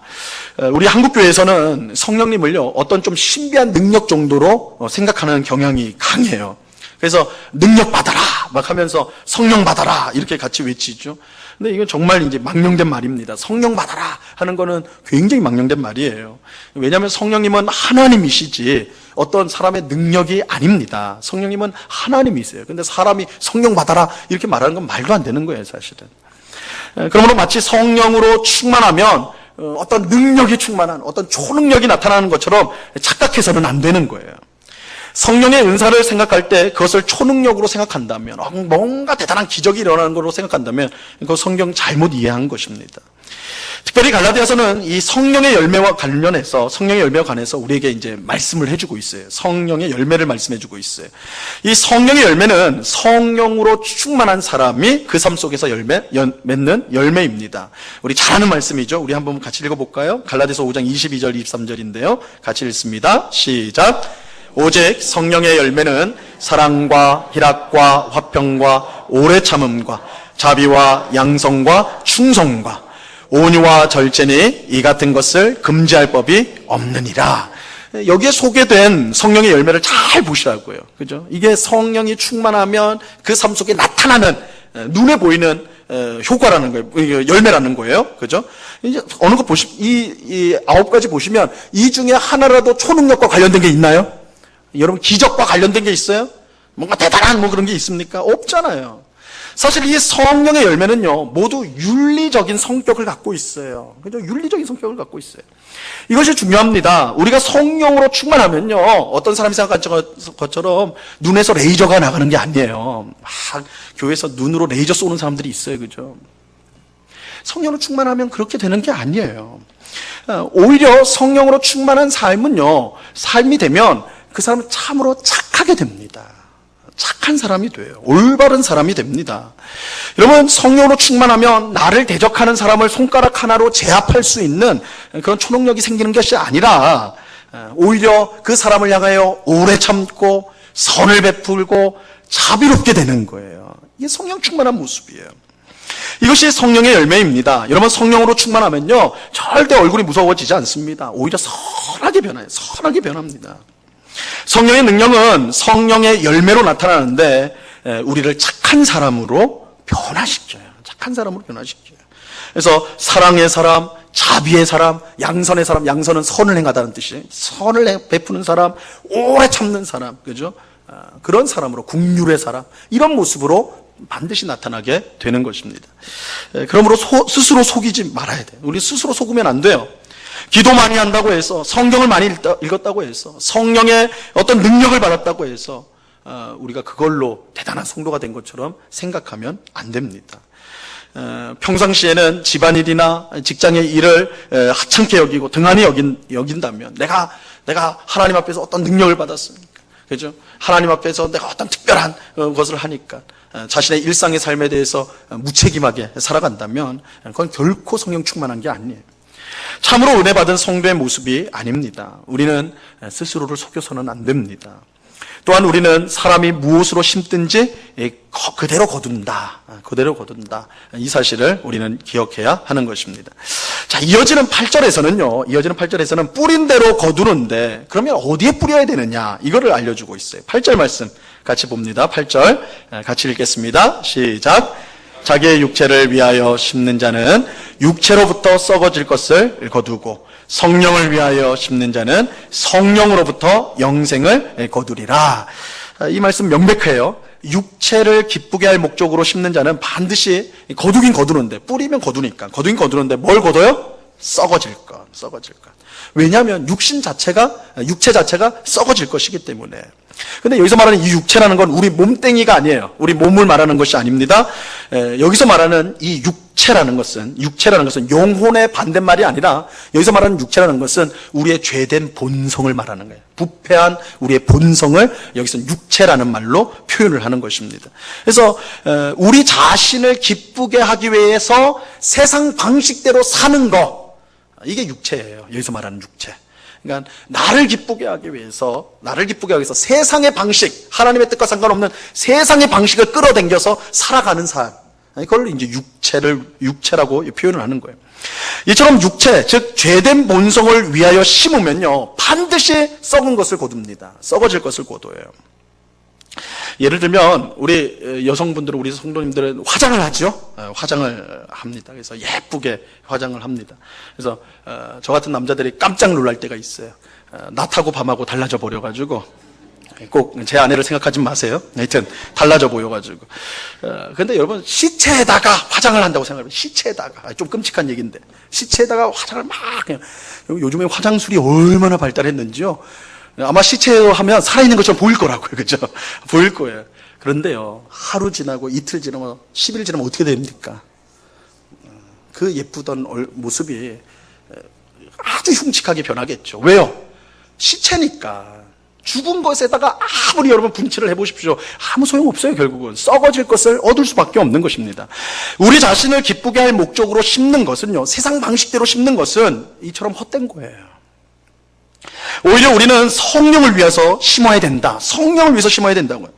우리 한국교회에서는 성령님을요, 어떤 좀 신비한 능력 정도로 생각하는 경향이 강해요. 그래서 능력 받아라 막 하면서 성령 받아라 이렇게 같이 외치죠. 근데 이건 정말 이제 망령된 말입니다. 성령 받아라 하는 거는 굉장히 망령된 말이에요. 왜냐하면 성령님은 하나님이시지 어떤 사람의 능력이 아닙니다. 성령님은 하나님이세요. 근데 사람이 성령 받아라 이렇게 말하는 건 말도 안 되는 거예요, 사실은. 그러므로 마치 성령으로 충만하면 어떤 능력이 충만한 어떤 초능력이 나타나는 것처럼 착각해서는 안 되는 거예요. 성령의 은사를 생각할 때 그것을 초능력으로 생각한다면, 뭔가 대단한 기적이 일어나는 것으로 생각한다면 그 성경 잘못 이해한 것입니다. 특별히 갈라디아서는 이 성령의 열매와 관해서 우리에게 이제 말씀을 해주고 있어요. 성령의 열매를 말씀해주고 있어요. 이 성령의 열매는 성령으로 충만한 사람이 그 삶 속에서 맺는 열매입니다. 우리 잘 아는 말씀이죠. 우리 한번 같이 읽어볼까요? 갈라디아서 5장 22절 23절인데요. 같이 읽습니다. 시작. 오직 성령의 열매는 사랑과 희락과 화평과 오래 참음과 자비와 양성과 충성과 온유와 절제니 이 같은 것을 금지할 법이 없느니라. 여기에 소개된 성령의 열매를 잘 보시라고요. 그죠? 이게 성령이 충만하면 그 삶 속에 나타나는 눈에 보이는 효과라는 거예요. 열매라는 거예요. 그죠? 이제 어느 것 이 9가지 보시면 이 중에 하나라도 초능력과 관련된 게 있나요? 여러분, 기적과 관련된 게 있어요? 뭔가 대단한 그런 게 있습니까? 없잖아요. 사실 이 성령의 열매는요, 모두 윤리적인 성격을 갖고 있어요. 그죠? 윤리적인 성격을 갖고 있어요. 이것이 중요합니다. 우리가 성령으로 충만하면요, 어떤 사람이 생각한 것처럼 눈에서 레이저가 나가는 게 아니에요. 막 교회에서 눈으로 레이저 쏘는 사람들이 있어요. 그죠? 성령으로 충만하면 그렇게 되는 게 아니에요. 오히려 성령으로 충만한 삶이 되면 그 사람은 참으로 착하게 됩니다. 착한 사람이 돼요. 올바른 사람이 됩니다. 여러분, 성령으로 충만하면 나를 대적하는 사람을 손가락 하나로 제압할 수 있는 그런 초능력이 생기는 것이 아니라 오히려 그 사람을 향하여 오래 참고 선을 베풀고 자비롭게 되는 거예요. 이게 성령 충만한 모습이에요. 이것이 성령의 열매입니다. 여러분, 성령으로 충만하면요, 절대 얼굴이 무서워지지 않습니다. 오히려 선하게 변해요. 선하게 변합니다. 성령의 능력은 성령의 열매로 나타나는데 우리를 착한 사람으로 변화시켜요. 착한 사람으로 변화시켜요. 그래서 사랑의 사람, 자비의 사람, 양선의 사람, 양선은 선을 행하다는 뜻이에요. 선을 베푸는 사람, 오래 참는 사람, 그죠? 그런 사람으로, 긍휼의 사람, 이런 모습으로 반드시 나타나게 되는 것입니다. 그러므로 스스로 속이지 말아야 돼요. 우리 스스로 속으면 안 돼요. 기도 많이 한다고 해서, 성경을 많이 읽었다고 해서, 성령의 어떤 능력을 받았다고 해서 우리가 그걸로 대단한 성도가 된 것처럼 생각하면 안 됩니다. 평상시에는 집안일이나 직장의 일을 하찮게 여기고 등한히 여긴다면, 내가 하나님 앞에서 어떤 능력을 받았으니까, 그죠? 하나님 앞에서 내가 어떤 특별한 것을 하니까 자신의 일상의 삶에 대해서 무책임하게 살아간다면 그건 결코 성령 충만한 게 아니에요. 참으로 은혜 받은 성도의 모습이 아닙니다. 우리는 스스로를 속여서는 안 됩니다. 또한 우리는 사람이 무엇으로 심든지 그대로 거둔다. 그대로 거둔다. 이 사실을 우리는 기억해야 하는 것입니다. 자, 이어지는 8절에서는 뿌린 대로 거두는데, 그러면 어디에 뿌려야 되느냐? 이거를 알려주고 있어요. 8절 말씀 같이 봅니다. 8절 같이 읽겠습니다. 시작. 자기의 육체를 위하여 심는 자는 육체로부터 썩어질 것을 거두고, 성령을 위하여 심는 자는 성령으로부터 영생을 거두리라. 이 말씀 명백해요. 육체를 기쁘게 할 목적으로 심는 자는 반드시 거두긴 거두는데, 뿌리면 거두긴 거두는데 뭘 거둬요? 썩어질 것. 왜냐하면 육체 자체가 썩어질 것이기 때문에. 근데 여기서 말하는 이 육체라는 건 우리 몸뚱이가 아니에요. 우리 몸을 말하는 것이 아닙니다. 여기서 말하는 이 육체라는 것은 영혼의 반대말이 아니라, 여기서 말하는 육체라는 것은 우리의 죄된 본성을 말하는 거예요. 부패한 우리의 본성을 여기서 육체라는 말로 표현을 하는 것입니다. 그래서 우리 자신을 기쁘게 하기 위해서 세상 방식대로 사는 거, 이게 육체예요. 여기서 말하는 육체. 그러니까 나를 기쁘게 하기 위해서 세상의 방식, 하나님의 뜻과 상관없는 세상의 방식을 끌어당겨서 살아가는 삶, 그걸 이제 육체라고 표현을 하는 거예요. 이처럼 육체, 즉 죄된 본성을 위하여 심으면요, 반드시 썩은 것을 거둡니다. 썩어질 것을 거둬요. 예를 들면 우리 여성분들은, 우리 성도님들은 화장을 하죠. 화장을 합니다. 그래서 예쁘게 화장을 합니다. 그래서 저 같은 남자들이 깜짝 놀랄 때가 있어요. 낮하고 밤하고 달라져 버려가지고, 꼭 제 아내를 생각하지 마세요. 하여튼 달라져 보여가지고. 근데 여러분, 시체에다가 화장을 한다고 생각하면, 시체에다가, 좀 끔찍한 얘기인데, 시체에다가 화장을 막, 요즘에 화장술이 얼마나 발달했는지요. 아마 시체로 하면 살아있는 것처럼 보일 거라고요. 그죠? 보일 거예요. 그런데요, 하루 지나고 이틀 지나고 10일 지나면 어떻게 됩니까? 그 예쁘던 모습이 아주 흉측하게 변하겠죠. 왜요? 시체니까. 죽은 것에다가 아무리 여러분 분칠을 해보십시오. 아무 소용없어요. 결국은 썩어질 것을 얻을 수밖에 없는 것입니다. 우리 자신을 기쁘게 할 목적으로 심는 것은요, 세상 방식대로 심는 것은 이처럼 헛된 거예요. 오히려 우리는 성령을 위해서 심어야 된다. 성령을 위해서 심어야 된다고요.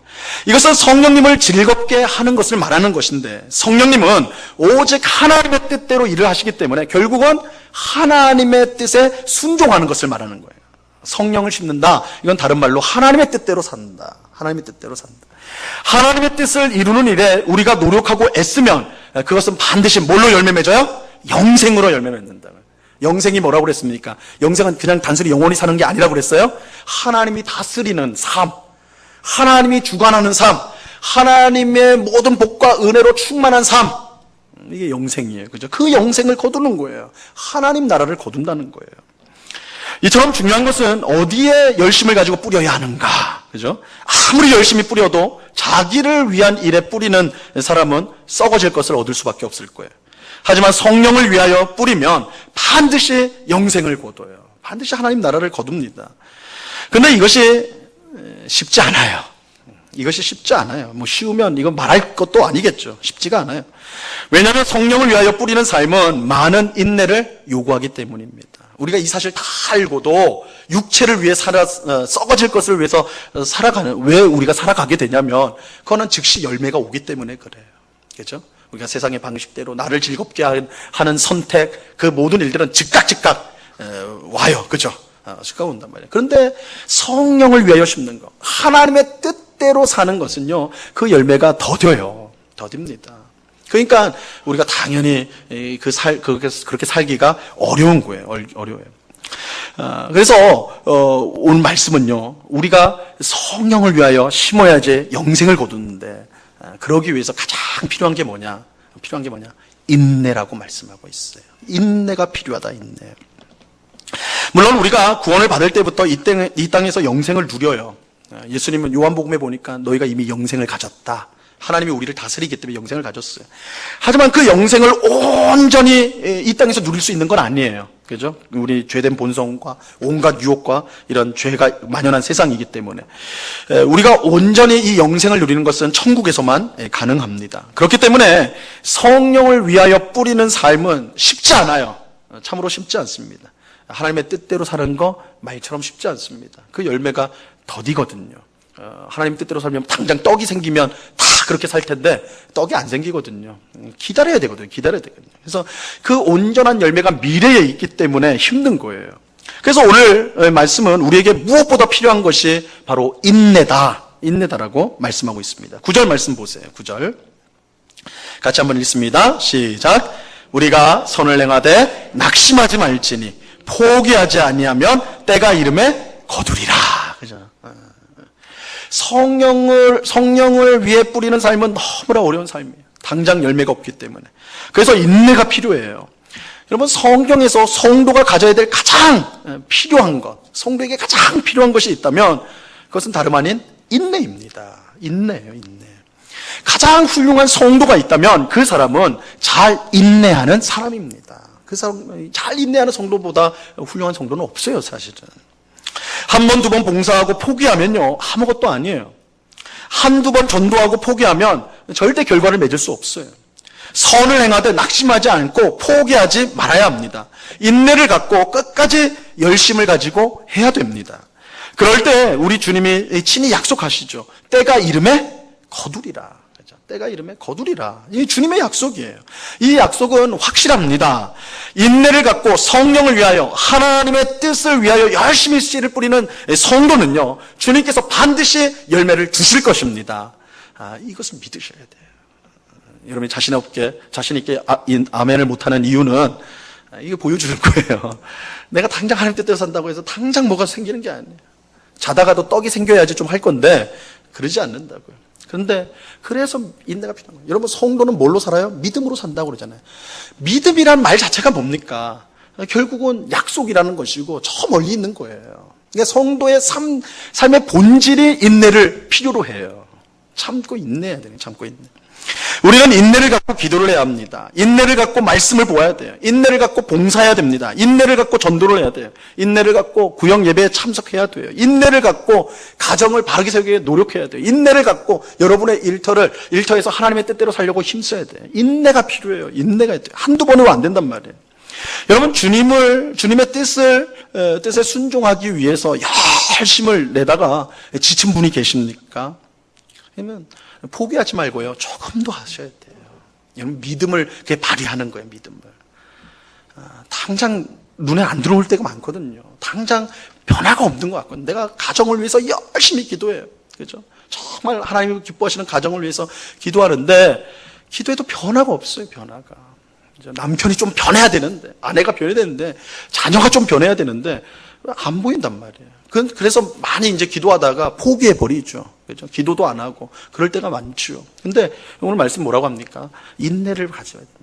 이것은 성령님을 즐겁게 하는 것을 말하는 것인데, 성령님은 오직 하나님의 뜻대로 일을 하시기 때문에 결국은 하나님의 뜻에 순종하는 것을 말하는 거예요. 성령을 심는다. 이건 다른 말로 하나님의 뜻대로 산다. 하나님의 뜻대로 산다. 하나님의 뜻을 이루는 일에 우리가 노력하고 애쓰면 그것은 반드시 뭘로 열매 맺어요? 영생으로 열매 맺는다. 영생이 뭐라고 그랬습니까? 영생은 그냥 단순히 영원히 사는 게 아니라고 그랬어요? 하나님이 다스리는 삶, 하나님이 주관하는 삶, 하나님의 모든 복과 은혜로 충만한 삶. 이게 영생이에요. 그죠? 그 영생을 거두는 거예요. 하나님 나라를 거둔다는 거예요. 이처럼 중요한 것은 어디에 열심을 가지고 뿌려야 하는가. 그죠? 아무리 열심히 뿌려도 자기를 위한 일에 뿌리는 사람은 썩어질 것을 얻을 수밖에 없을 거예요. 하지만 성령을 위하여 뿌리면 반드시 영생을 거둬요. 반드시 하나님 나라를 거둡니다. 근데 이것이 쉽지 않아요. 이것이 쉽지 않아요. 뭐 쉬우면 이건 말할 것도 아니겠죠. 쉽지가 않아요. 왜냐하면 성령을 위하여 뿌리는 삶은 많은 인내를 요구하기 때문입니다. 우리가 이 사실 다 알고도 육체를 위해 썩어질 것을 위해서 왜 우리가 살아가게 되냐면, 그거는 즉시 열매가 오기 때문에 그래요. 그렇죠? 우리가 세상의 방식대로 나를 즐겁게 하는 선택, 그 모든 일들은 즉각 와요. 그죠? 즉각 온단 말이에요. 그런데 성령을 위하여 심는 것, 하나님의 뜻대로 사는 것은요, 그 열매가 더뎌요. 더딥니다. 그러니까 우리가 당연히 그렇게 살기가 어려운 거예요. 어려워요. 그래서 오늘 말씀은요, 우리가 성령을 위하여 심어야지 영생을 거두는데, 그러기 위해서 가장 필요한 게 뭐냐? 인내라고 말씀하고 있어요. 인내가 필요하다. 인내. 물론 우리가 구원을 받을 때부터 이 땅에서 영생을 누려요. 예수님은 요한복음에 보니까 너희가 이미 영생을 가졌다. 하나님이 우리를 다스리기 때문에 영생을 가졌어요. 하지만 그 영생을 온전히 이 땅에서 누릴 수 있는 건 아니에요. 그죠? 우리 죄된 본성과 온갖 유혹과 이런 죄가 만연한 세상이기 때문에 우리가 온전히 이 영생을 누리는 것은 천국에서만 가능합니다. 그렇기 때문에 성령을 위하여 뿌리는 삶은 쉽지 않아요. 참으로 쉽지 않습니다. 하나님의 뜻대로 사는 거 말처럼 쉽지 않습니다. 그 열매가 더디거든요. 하나님 뜻대로 살면 당장 떡이 생기면 다 그렇게 살 텐데 떡이 안 생기거든요. 기다려야 되거든요. 그래서 그 온전한 열매가 미래에 있기 때문에 힘든 거예요. 그래서 오늘 말씀은 우리에게 무엇보다 필요한 것이 바로 인내다라고 말씀하고 있습니다. 9절 말씀 보세요. 9절 같이 한번 읽습니다. 시작. 우리가 선을 행하되 낙심하지 말지니 포기하지 아니하면 때가 이름에 거두리라. 그죠? 성령을 위해 뿌리는 삶은 너무나 어려운 삶이에요. 당장 열매가 없기 때문에. 그래서 인내가 필요해요. 여러분, 성경에서 성도가 가져야 될 가장 필요한 것, 성도에게 가장 필요한 것이 있다면 그것은 다름 아닌 인내입니다. 인내예요, 인내. 가장 훌륭한 성도가 있다면 그 사람은 잘 인내하는 사람입니다. 그 사람, 잘 인내하는 성도보다 훌륭한 성도는 없어요, 사실은. 한 번, 두 번 봉사하고 포기하면요, 아무것도 아니에요. 한두 번 전도하고 포기하면 절대 결과를 맺을 수 없어요. 선을 행하되 낙심하지 않고 포기하지 말아야 합니다. 인내를 갖고 끝까지 열심을 가지고 해야 됩니다. 그럴 때 우리 주님이 친히 약속하시죠. 때가 이름에 거두리라. 때가 이름에 거두리라. 이 주님의 약속이에요. 이 약속은 확실합니다. 인내를 갖고 성령을 위하여 하나님의 뜻을 위하여 열심히 씨를 뿌리는 성도는요, 주님께서 반드시 열매를 주실 것입니다. 이것을 믿으셔야 돼요. 여러분이 자신 있게 아멘을 못하는 이유는 이거 보여주는 거예요. 내가 당장 하나님 뜻대로 산다고 해서 당장 뭐가 생기는 게 아니에요. 자다가도 떡이 생겨야지 좀 할 건데 그러지 않는다고요. 그런데 그래서 인내가 필요한 거예요. 여러분, 성도는 뭘로 살아요? 믿음으로 산다고 그러잖아요. 믿음이란 말 자체가 뭡니까? 결국은 약속이라는 것이고 저 멀리 있는 거예요. 그러니까 성도의 삶의 본질이 인내를 필요로 해요. 참고 인내해야 돼요. 참고 인내. 우리는 인내를 갖고 기도를 해야 합니다. 인내를 갖고 말씀을 보아야 돼요. 인내를 갖고 봉사해야 됩니다. 인내를 갖고 전도를 해야 돼요. 인내를 갖고 구역 예배에 참석해야 돼요. 인내를 갖고 가정을 바르게 세우기 위해 노력해야 돼요. 인내를 갖고 여러분의 일터에서 하나님의 뜻대로 살려고 힘써야 돼요. 인내가 필요해요. 인내가 한두 번으로 안 된단 말이에요. 여러분, 주님의 뜻에 순종하기 위해서 열심을 내다가 지친 분이 계십니까? 그러면 포기하지 말고요, 조금 더 하셔야 돼요. 여러분, 믿음을 발휘하는 거예요. 믿음을. 당장 눈에 안 들어올 때가 많거든요. 당장 변화가 없는 것 같거든요. 내가 가정을 위해서 열심히 기도해요. 그렇죠? 정말 하나님이 기뻐하시는 가정을 위해서 기도하는데 기도해도 변화가 없어요. 변화가. 남편이 좀 변해야 되는데, 아내가 변해야 되는데, 자녀가 좀 변해야 되는데 안 보인단 말이에요. 그래서 많이 이제 기도하다가 포기해 버리죠. 그죠? 기도도 안 하고 그럴 때가 많죠. 근데 오늘 말씀 뭐라고 합니까? 인내를 가져야 된다.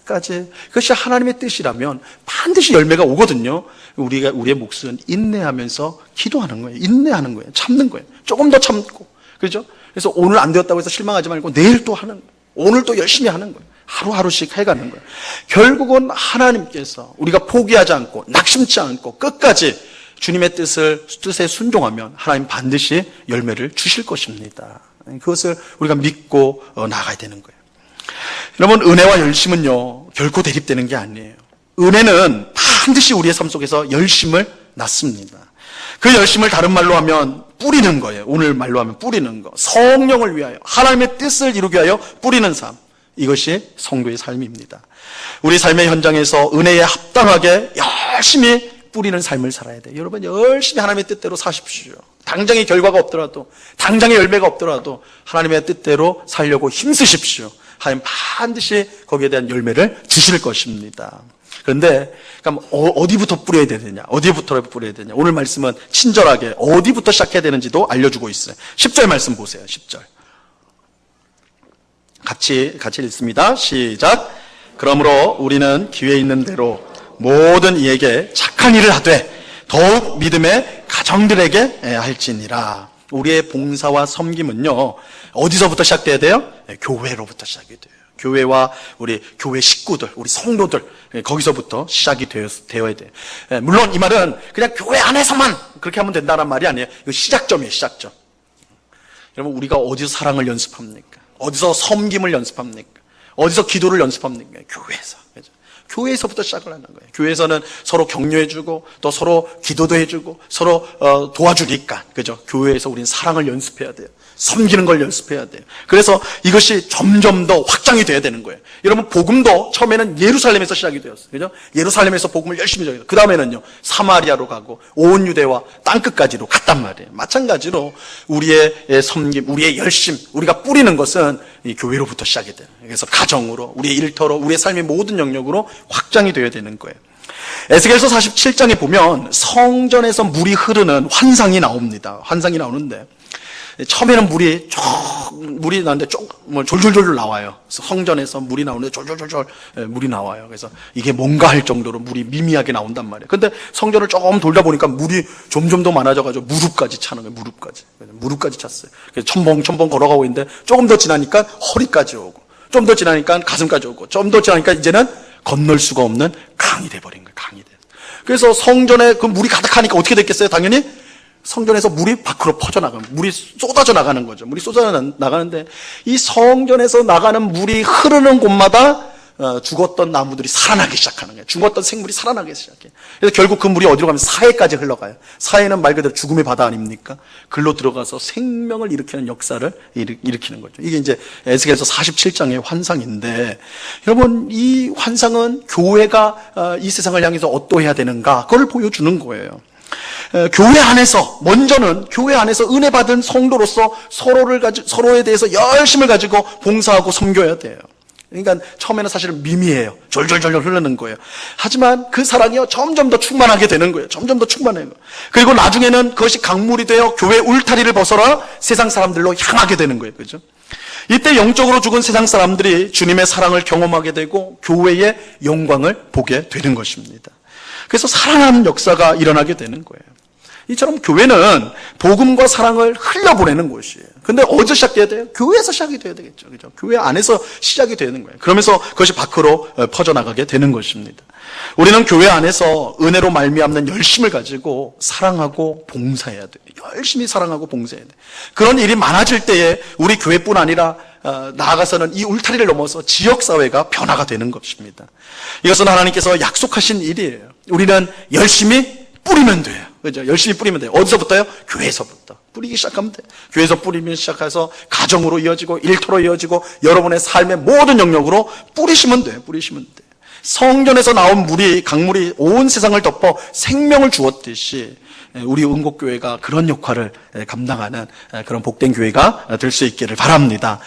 끝까지. 그것이 하나님의 뜻이라면 반드시 열매가 오거든요. 우리의 몫은 인내하면서 기도하는 거예요. 인내하는 거예요. 참는 거예요. 조금 더 참고. 그죠? 그래서 오늘 안 되었다고 해서 실망하지 말고 내일 또 하는 거예요. 오늘 또 열심히 하는 거예요. 하루하루씩 해가는 거예요. 결국은 하나님께서 우리가 포기하지 않고 낙심치 않고 끝까지 주님의 뜻에 순종하면 하나님 반드시 열매를 주실 것입니다. 그것을 우리가 믿고 나아가야 되는 거예요. 여러분, 은혜와 열심은요 결코 대립되는 게 아니에요. 은혜는 반드시 우리의 삶 속에서 열심을 낳습니다. 그 열심을 다른 말로 하면 뿌리는 거예요. 오늘 말로 하면 뿌리는 거. 성령을 위하여 하나님의 뜻을 이루기 위하여 뿌리는 삶. 이것이 성도의 삶입니다. 우리 삶의 현장에서 은혜에 합당하게 열심히 뿌리는 삶을 살아야 돼요. 여러분, 열심히 하나님의 뜻대로 사십시오. 당장의 결과가 없더라도, 당장의 열매가 없더라도 하나님의 뜻대로 살려고 힘쓰십시오. 하나님 반드시 거기에 대한 열매를 주실 것입니다. 그런데 그럼 어디부터 뿌려야 되느냐? 어디부터 뿌려야 되느냐? 오늘 말씀은 친절하게 어디부터 시작해야 되는지도 알려주고 있어요. 10절 말씀 보세요. 10절. 같이 읽습니다. 시작. 그러므로 우리는 기회 있는 대로 모든 이에게 착한 일을 하되 더욱 믿음의 가정들에게 할지니라. 우리의 봉사와 섬김은요 어디서부터 시작돼야 돼요? 교회로부터 시작이 돼요. 교회와 우리 교회 식구들, 우리 성도들, 거기서부터 시작이 되어야 돼요. 물론 이 말은 그냥 교회 안에서만 그렇게 하면 된다는 말이 아니에요. 이거 시작점이에요. 시작점. 여러분, 우리가 어디서 사랑을 연습합니까? 어디서 섬김을 연습합니까? 어디서 기도를 연습합니까? 교회에서. 그죠? 교회에서부터 시작을 하는 거예요. 교회에서는 서로 격려해주고 또 서로 기도도 해주고 서로 도와주니까. 그죠? 교회에서 우리는 사랑을 연습해야 돼요. 섬기는 걸 연습해야 돼요. 그래서 이것이 점점 더 확장이 돼야 되는 거예요. 여러분, 복음도 처음에는 예루살렘에서 시작이 되었어요. 그죠? 예루살렘에서 복음을 열심히 전해요. 그 다음에는요, 사마리아로 가고 온 유대와 땅끝까지로 갔단 말이에요. 마찬가지로 우리의 섬김, 우리의 열심, 우리가 뿌리는 것은 이 교회로부터 시작이 돼요. 그래서 가정으로, 우리의 일터로, 우리의 삶의 모든 영역으로 확장이 되어야 되는 거예요. 에스겔서 47장에 보면 성전에서 물이 흐르는 환상이 나옵니다. 환상이 나오는데 처음에는 물이 나는데 졸졸졸 나와요. 성전에서 물이 나오는데 졸졸졸 물이 나와요. 그래서 이게 뭔가 할 정도로 물이 미미하게 나온단 말이에요. 근데 성전을 조금 돌다 보니까 물이 점점 더 많아져가지고 무릎까지 차는 거예요. 무릎까지 찼어요. 그래서 첨벙 걸어가고 있는데 조금 더 지나니까 허리까지 오고, 좀 더 지나니까 가슴까지 오고, 좀 더 지나니까 이제는 건널 수가 없는 강이 돼버린 거예요. 강이 돼. 그래서 성전에 그 물이 가득하니까 어떻게 됐겠어요? 당연히 성전에서 물이 밖으로 퍼져나가는, 물이 쏟아져 나가는 거죠. 물이 쏟아져 나가는데 이 성전에서 나가는 물이 흐르는 곳마다 죽었던 나무들이 살아나기 시작하는 거예요. 죽었던 생물이 살아나기 시작해요. 그래서 결국 그 물이 어디로 가면 사해까지 흘러가요. 사해는 말 그대로 죽음의 바다 아닙니까? 글로 들어가서 생명을 일으키는 역사를 일으키는 거죠. 이게 이제 에스겔서 47장의 환상인데, 여러분, 이 환상은 교회가 이 세상을 향해서 어떠해야 되는가, 그걸 보여주는 거예요. 교회 안에서, 먼저는 교회 안에서 은혜 받은 성도로서 서로에 대해서 열심을 가지고 봉사하고 섬겨야 돼요. 그러니까 처음에는 사실은 미미해요. 졸졸졸 흐르는 거예요. 하지만 그 사랑이요 점점 더 충만하게 되는 거예요. 점점 더 충만해요. 그리고 나중에는 그것이 강물이 되어 교회 울타리를 벗어나 세상 사람들로 향하게 되는 거예요. 그죠? 이때 영적으로 죽은 세상 사람들이 주님의 사랑을 경험하게 되고 교회의 영광을 보게 되는 것입니다. 그래서 살아나는 역사가 일어나게 되는 거예요. 이처럼 교회는 복음과 사랑을 흘려보내는 곳이에요. 근데 어디서 시작돼야 돼요? 교회에서 시작이 돼야 되겠죠. 그죠? 교회 안에서 시작이 되는 거예요. 그러면서 그것이 밖으로 퍼져나가게 되는 것입니다. 우리는 교회 안에서 은혜로 말미암는 열심을 가지고 사랑하고 봉사해야 돼요. 열심히 사랑하고 봉사해야 돼요. 그런 일이 많아질 때에 우리 교회뿐 아니라 나아가서는 이 울타리를 넘어서 지역사회가 변화가 되는 것입니다. 이것은 하나님께서 약속하신 일이에요. 우리는 열심히 뿌리면 돼요. 그죠? 열심히 뿌리면 돼요. 어디서부터요? 교회에서부터. 뿌리기 시작하면 돼요. 교회에서 뿌리면 시작해서 가정으로 이어지고 일터로 이어지고 여러분의 삶의 모든 영역으로 뿌리시면 돼요. 뿌리시면 돼요. 성전에서 나온 강물이 온 세상을 덮어 생명을 주었듯이 우리 은곡교회가 그런 역할을 감당하는 그런 복된 교회가 될 수 있기를 바랍니다.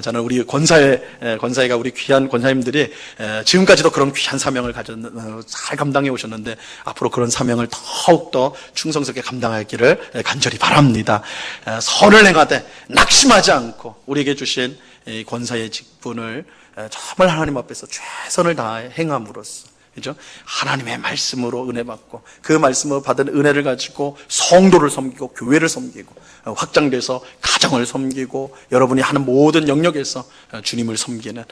저는 우리 권사회가 우리 귀한 권사님들이 지금까지도 그런 귀한 사명을 잘 감당해 오셨는데 앞으로 그런 사명을 더욱더 충성스럽게 감당하기를 간절히 바랍니다. 선을 행하되 낙심하지 않고 우리에게 주신 이 권사의 직분을 정말 하나님 앞에서 최선을 다해 행함으로써, 그죠? 하나님의 말씀으로 은혜 받고 그 말씀으로 받은 은혜를 가지고 성도를 섬기고 교회를 섬기고 확장돼서 가정을 섬기고 여러분이 하는 모든 영역에서 주님을 섬기는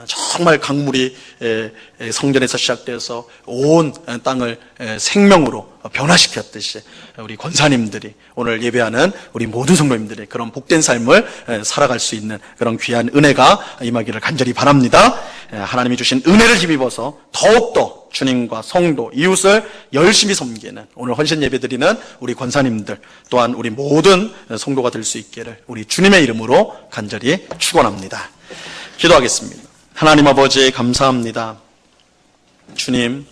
정말 강물이 성전에서 시작돼서 온 땅을 생명으로 변화시켰듯이 우리 권사님들이 오늘 예배하는 우리 모든 성도님들이 그런 복된 삶을 살아갈 수 있는 그런 귀한 은혜가 임하기를 간절히 바랍니다. 하나님이 주신 은혜를 힘입어서 더욱더 주님과 성도, 이웃을 열심히 섬기는 오늘 헌신 예배드리는 우리 권사님들 또한 우리 모든 성도가 될 수 있기를 우리 주님의 이름으로 간절히 축원합니다. 기도하겠습니다. 하나님 아버지 감사합니다. 주님,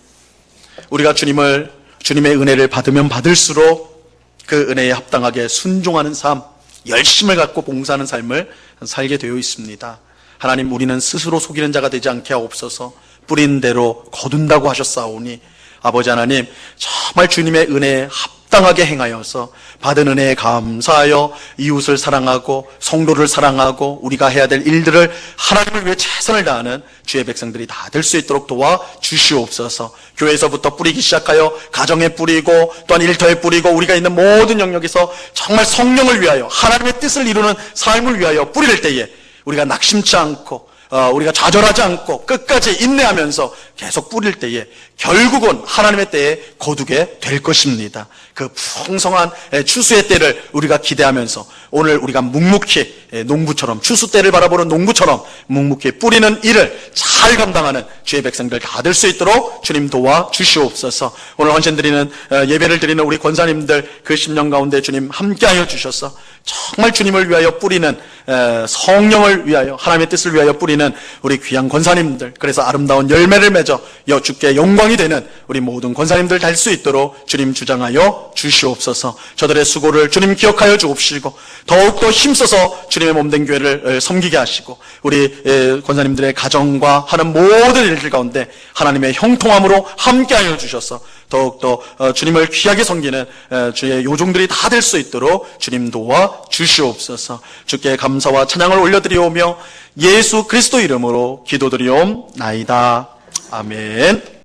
우리가 주님의 은혜를 받으면 받을수록 그 은혜에 합당하게 순종하는 삶, 열심을 갖고 봉사하는 삶을 살게 되어 있습니다. 하나님, 우리는 스스로 속이는 자가 되지 않게 하옵소서. 뿌린 대로 거둔다고 하셨사오니 아버지 하나님, 정말 주님의 은혜에 합당하게 행하여서 받은 은혜에 감사하여 이웃을 사랑하고 성도를 사랑하고 우리가 해야 될 일들을 하나님을 위해 최선을 다하는 주의 백성들이 다 될 수 있도록 도와 주시옵소서. 교회에서부터 뿌리기 시작하여 가정에 뿌리고 또한 일터에 뿌리고 우리가 있는 모든 영역에서 정말 성령을 위하여 하나님의 뜻을 이루는 삶을 위하여 뿌릴 때에 우리가 낙심치 않고 우리가 좌절하지 않고 끝까지 인내하면서 계속 뿌릴 때에 결국은 하나님의 때에 거두게 될 것입니다. 그 풍성한 추수의 때를 우리가 기대하면서 오늘 우리가 묵묵히 농부처럼 추수 때를 바라보는 농부처럼 묵묵히 뿌리는 일을 잘 감당하는 주의 백성들 다 될 수 있도록 주님 도와 주시옵소서. 오늘 헌신 드리는 예배를 드리는 우리 권사님들 그 10년 가운데 주님 함께하여 주셔서 정말 주님을 위하여 뿌리는 성령을 위하여 하나님의 뜻을 위하여 뿌리는 우리 귀한 권사님들, 그래서 아름다운 열매를 맺어 주께 영광이 되는 우리 모든 권사님들 될 수 있도록 주님 주장하여 주시옵소서. 저들의 수고를 주님 기억하여 주옵시고 더욱더 힘써서 주님의 몸된 교회를 섬기게 하시고 우리 권사님들의 가정과 하는 모든 일들 가운데 하나님의 형통함으로 함께하여 주셔서 더욱더 주님을 귀하게 섬기는 주의 요종들이 다 될 수 있도록 주님 도와 주시옵소서. 주께 감사와 찬양을 올려드리오며 예수 그리스도 이름으로 기도드리옵나이다. 아멘.